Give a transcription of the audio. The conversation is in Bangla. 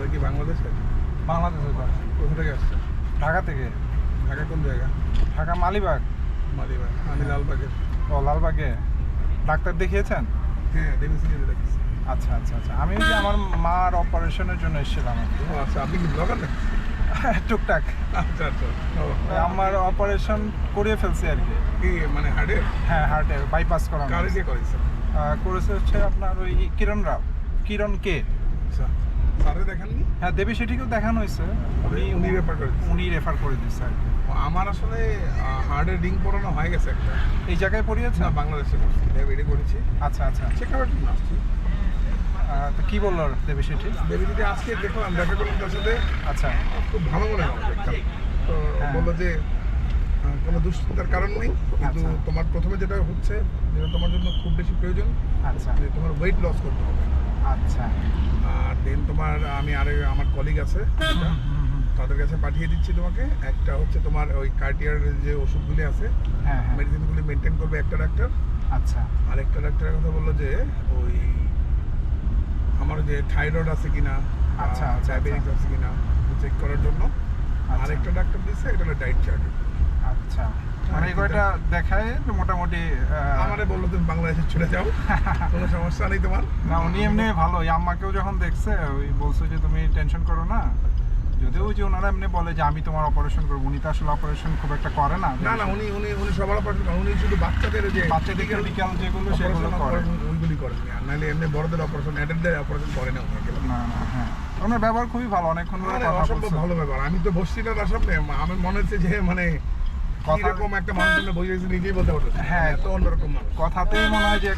বাড়ি কি বাংলাদেশে? বাংলাদেশের বাড়ি। কোথা থেকে আসছেন? ঢাকা থেকে। ঢাকা কোন জায়গা? ঢাকা মালিবাগ। মালিবাগ। আমি লালবাগের। ও লালবাগে। ডাক্তার দেখিয়েছেন? হ্যাঁ, ডেভিসিকে দেখেছি। আচ্ছা আচ্ছা আচ্ছা, আমি ওই যে আমার মার অপারেশনের জন্য এসেছিলাম আর কি। ও আচ্ছা, আপনি কি ব্লগার নাকি? টুকটাক। আচ্ছা আচ্ছা। ও আমার অপারেশন করিয়ে ফেলছি আর কি। কি মানে হার্টের? হ্যাঁ, হার্টের বাইপাস করানো। কারে দিয়ে করেছেন? করেছে হচ্ছে আপনার ওই কিরণ রাও, কিরণ কে। আচ্ছা, স্যারে দেখাননি? হ্যাঁ, দেবী সেটিকেও দেখানো হয়েছে। উনি রেফার করে দিয়েছেন? উনি রেফার করে দিচ্ছে আর কি। ও, আমার আসলে হার্টের রিং পরানো হয়ে গেছে একটা। এই জায়গায় পড়িয়েছে? না, বাংলাদেশে করছি, ডায়াবেটি করেছি। আচ্ছা আচ্ছা। চেক আউট আসছি। তো কি বললো দেবী সেটি? দেবী যদি আজকে দেখলাম, দেখা করলাম তার সাথে, আচ্ছা খুব ভালো মনে হলো দেখতাম। তো হ্যাঁ। বললো যে কোনো দুশ্চিন্তার কারণ নেই, কিন্তু আচ্ছা। তোমার প্রথমে যেটা হচ্ছে, যেটা তোমার জন্য খুব বেশি প্রয়োজন, আচ্ছা যে তোমার ওয়েট লস করতে হবে। আচ্ছা। আর দেন তোমার আমি আমার কলিগ আছে, তাদের কাছে পাঠিয়ে দিচ্ছি তোমাকে। একটা হচ্ছে তোমার ওই কার্ডিয়ার যে ওষুধগুলি আছে, হ্যাঁ হ্যাঁ। মেডিসিনগুলি মেনটেন করবে একটা ডাক্তার। আচ্ছা আর একটা ডাক্তারের কথা বললো যে ওই আমার যে থাইরয়েড আছে কিনা, আচ্ছা, আচ্ছা, ডায়াবেটিস আছে কিনা চেক করার জন্য। আচ্ছা। আরেকটা ডাক্তার দিচ্ছে, এটা হলো ডায়েট চার্ট। আচ্ছা, মানে এই কয়টা দেখায় মোটামুটি। আমারে বললো তুমি বাংলাদেশে চলে যাও, কোনো সমস্যা নেই তোমার। না, উনি এমনি ভালো। ওই আম্মাকেও যখন দেখছে ওই বলছে যে তুমি টেনশন করো না। যদিও ওই যে ওনারা এমনি বলে যে আমি তোমার অপারেশন করবো, উনি তো আসলে অপারেশন খুব একটা করে না। না না, উনি উনি উনি সবার অপারেশন করেন, উনি শুধু বাচ্চাদের যে বাচ্চাদের মেডিকেল যেগুলো সেগুলো করে। ওইগুলি করেন, আর নাহলে এমনি বড়দের অপারেশন, অ্যাডাল্টদের অপারেশন করে না উনি। না না, হ্যাঁ, ওনার ব্যবহার খুবই ভালো। অনেকক্ষণ ধরে মানে কথা অসম্ভব বলছে। ভালো ব্যাপার। আমি তো বসছি না তার সামনে, আমার মনে হচ্ছে যে মানে কথা- কিরকম একটা মানুষের জন্য বসে নিজেই বলতে পারতো। হ্যাঁ। এত অন্যরকম মানুষ। কথাতেই মনে হয় যে